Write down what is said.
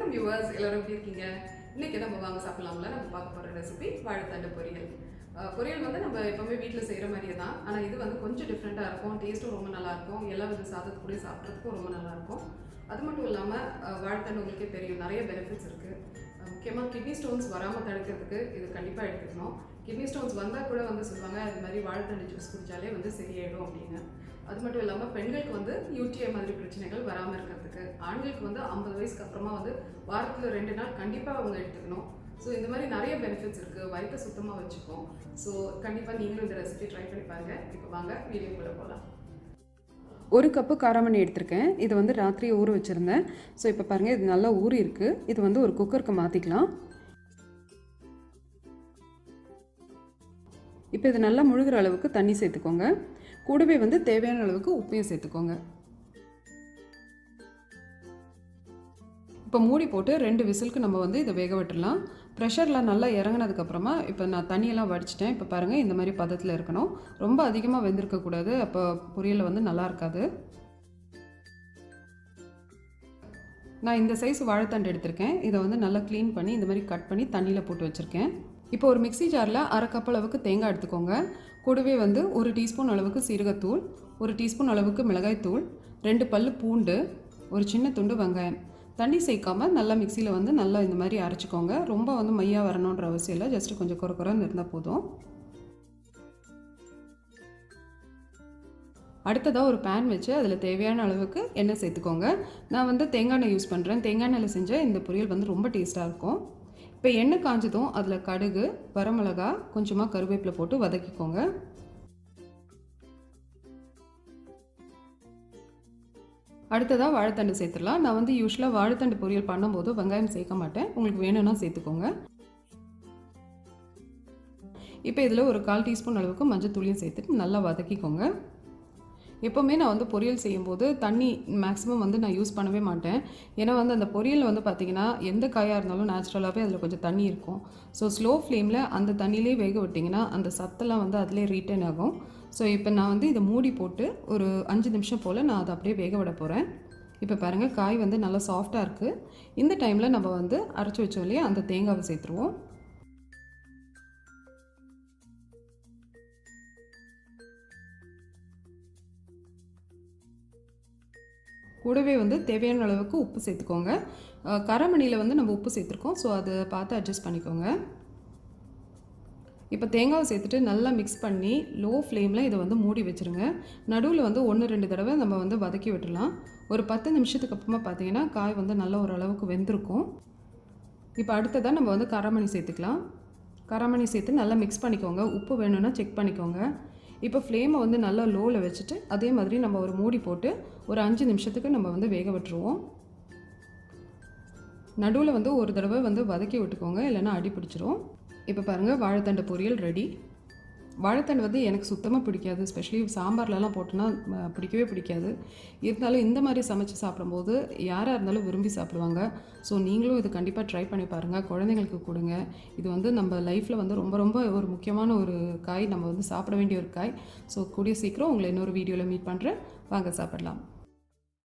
வணக்கம் வியூவர்ஸ், எல்லாரும் எப்படி இருக்கீங்க? இன்னைக்கு நம்ம வாங்க சாப்பிடலாம்ல நம்ம பார்க்க போகிற ரெசிபி வாழைத்தண்டு பொரியல். பொரியல் வந்து நம்ம எப்போவுமே வீட்டில் செய்கிற மாதிரியே தான். ஆனால் இது வந்து கொஞ்சம் டிஃப்ரெண்ட்டாக இருக்கும். டேஸ்ட்டும் ரொம்ப நல்லாயிருக்கும். எல்லா வித சாதத்துக்கூடய சாப்பிட்றதுக்கும் ரொம்ப நல்லாயிருக்கும். அது மட்டும் இல்லாமல் வாழைத்தண்டு உங்களுக்கே தெரியும், நிறைய பெனிஃபிட்ஸ் இருக்குது. முக்கியமாக கிட்னி ஸ்டோன்ஸ் வராமல் தடுக்கிறதுக்கு இது கண்டிப்பாக எடுத்துக்கணும். கிட்னி ஸ்டோன்ஸ் வந்தால் கூட வந்து சொல்லுவாங்க, அது மாதிரி வாழைத்தண்டு ஜூஸ் குடித்தாலே வந்து சரியாயிடும் அப்படின்னு. அது மட்டும் இல்லாமல் பெண்களுக்கு வந்து யூடிஐ மாதிரி பிரச்சனைகள் வராமல் இருக்கிறதுக்கு, ஆண்களுக்கு வந்து 50 வயசுக்கு அப்புறமா வந்து வாரத்தில் 2 நாள் கண்டிப்பாக அவங்க எடுத்துக்கணும். ஸோ இந்த மாதிரி நிறைய பெனிஃபிட்ஸ் இருக்குது. வயிற்றை சுத்தமாக வச்சுப்போம். ஸோ கண்டிப்பாக நீங்களும் இந்த ரெசிபி ட்ரை பண்ணி பாருங்கள். இப்போ வாங்க வீடியோக்குள்ளே போகலாம். 1 கப்பு காராமணி எடுத்திருக்கேன். இது வந்து ராத்திரி ஊற வச்சுருந்தேன். ஸோ இப்போ பாருங்கள், இது நல்லா ஊறி இருக்குது. இது வந்து ஒரு குக்கருக்கு மாற்றிக்கலாம். இப்போ இது நல்லா முழுகிற அளவுக்கு தண்ணி சேர்த்துக்கோங்க. கூடவே வந்து தேவையான அளவுக்கு உப்பையும் சேர்த்துக்கோங்க. இப்போ மூடி போட்டு 2 விசிலுக்கு நம்ம வந்து இதை வேக விட்டுடலாம். ப்ரெஷர்லாம் நல்லா இறங்கினதுக்கப்புறமா இப்போ நான் தண்ணியெல்லாம் வடிச்சிட்டேன். இப்போ பாருங்கள், இந்த மாதிரி பதத்தில் இருக்கணும். ரொம்ப அதிகமாக வெந்திருக்கக்கூடாது, அப்போ பொரியல் வந்து நல்லா இருக்காது. நான் இந்த சைஸ் வாழைத்தண்டு எடுத்திருக்கேன். இதை வந்து நல்லா க்ளீன் பண்ணி இந்த மாதிரி கட் பண்ணி தண்ணியில் போட்டு வச்சுருக்கேன். இப்போ ஒரு மிக்ஸி ஜாரில் 1/2 கப் அளவுக்கு தேங்காய் எடுத்துக்கோங்க. கூடவே வந்து 1 டீஸ்பூன் அளவுக்கு சீரகத்தூள், 1 டீஸ்பூன் அளவுக்கு மிளகாய்த்தூள், 2 பல்லு பூண்டு, ஒரு சின்ன துண்டு வெங்காயம். தண்ணி சேர்க்காமல் நல்லா மிக்சியில் வந்து நல்லா இந்த மாதிரி அரைச்சிக்கோங்க. ரொம்ப வந்து மையாக வரணுன்ற அவசியம் இல்லை, ஜஸ்ட்டு கொஞ்சம் குறைன்னு இருந்தால் போதும். அடுத்ததாக ஒரு பேன் வச்சு அதில் தேவையான அளவுக்கு எண்ணெய் சேர்த்துக்கோங்க. நான் வந்து தேங்காய் எண்ணெய் யூஸ் பண்ணுறேன். தேங்காய் எண்ணெயில் செஞ்ச இந்த பொரியல் வந்து ரொம்ப டேஸ்ட்டாக இருக்கும். இப்போ எண்ணெய் காஞ்சதும் அதில் கடுகு, வரமிளகா, கொஞ்சமாக கருவேப்பிலை போட்டு வதக்கிக்கோங்க. அடுத்ததாக வாழைத்தண்டு சேர்த்துடலாம். நான் வந்து யூஸ்வலாக வாழைத்தண்டு பொரியல் பண்ணும்போது வெங்காயம் சேர்க்க மாட்டேன். உங்களுக்கு வேணும்னா சேர்த்துக்கோங்க. இப்போ இதில் ஒரு 1/4 டீஸ்பூன் அளவுக்கு மஞ்சள் தூளியும் சேர்த்துட்டு நல்லா வதக்கிக்கோங்க. எப்போவுமே நான் வந்து பொரியல் செய்யும்போது தண்ணி மேக்ஸிமம் வந்து நான் யூஸ் பண்ணவே மாட்டேன். ஏன்னா வந்து அந்த பொரியல் வந்து பார்த்திங்கன்னா எந்த காயாக இருந்தாலும் நேச்சுரலாகவே அதில் கொஞ்சம் தண்ணி இருக்கும். ஸோ ஸ்லோ ஃப்ளேமில் அந்த தண்ணியிலே வேக விட்டிங்கன்னா அந்த சத்தெல்லாம் வந்து அதிலே ரீட்டைன் ஆகும். ஸோ இப்போ நான் வந்து இதை மூடி போட்டு ஒரு 5 நிமிஷம் போல் நான் அதை அப்படியே வேக விட போகிறேன். இப்போ பாருங்கள், காய் வந்து நல்லா சாஃப்டாக இருக்குது. இந்த டைமில் நம்ம வந்து அரைச்சி வச்சோம் இல்லையா, அந்த தேங்காவை சேர்த்துருவோம். கூடவே வந்து தேவையான அளவுக்கு உப்பு சேர்த்துக்கோங்க. காராமணியில் வந்து நம்ம உப்பு சேர்த்துருக்கோம். ஸோ அதை பார்த்து அட்ஜஸ்ட் பண்ணிக்கோங்க. இப்போ தேங்காவை சேர்த்துட்டு நல்லா மிக்ஸ் பண்ணி லோ ஃப்ளேமில் இதை வந்து மூடி வச்சுருங்க. நடுவில் வந்து 1-2 தடவை நம்ம வந்து வதக்கி விட்டுடலாம். ஒரு 10 நிமிஷத்துக்கு அப்புறமா பார்த்தீங்கன்னா காய் வந்து நல்லா ஓரளவுக்கு வெந்திருக்கும். இப்போ அடுத்ததாக நம்ம வந்து காராமணி சேர்த்துக்கலாம். காராமணி சேர்த்து நல்லா மிக்ஸ் பண்ணிக்கோங்க. உப்பு வேணும்னா செக் பண்ணிக்கோங்க. இப்போ ஃப்ளேமை வந்து நல்லா லோவில் வச்சுட்டு அதே மாதிரி நம்ம ஒரு மூடி போட்டு ஒரு 5 நிமிஷத்துக்கு நம்ம வந்து வேக விட்டுருவோம். நடுவில் வந்து ஒரு தடவை வந்து வதக்கி விட்டுக்கோங்க, இல்லைன்னா அடி பிடிச்சிரும். இப்போ பாருங்கள், வாழைத்தண்டு பொரியல் ரெடி. வாழைத்தண்டு வந்து எனக்கு சுத்தமாக பிடிக்காது. ஸ்பெஷலி சாம்பார்லலாம் போட்டோன்னா பிடிக்கவே பிடிக்காது. இருந்தாலும் இந்த மாதிரி சமைச்சு சாப்பிடும்போது யாராக இருந்தாலும் விரும்பி சாப்பிடுவாங்க. ஸோ நீங்களும் இது கண்டிப்பாக ட்ரை பண்ணி பாருங்கள். குழந்தைங்களுக்கு கொடுங்க. இது வந்து நம்ம லைஃப்பில் வந்து ரொம்ப ரொம்ப ஒரு முக்கியமான ஒரு காய். நம்ம வந்து சாப்பிட வேண்டிய ஒரு காய். ஸோ கூடிய சீக்கிரம் உங்களை இன்னொரு வீடியோவில் மீட் பண்ணுறேன். வாங்க சாப்பிடலாம்.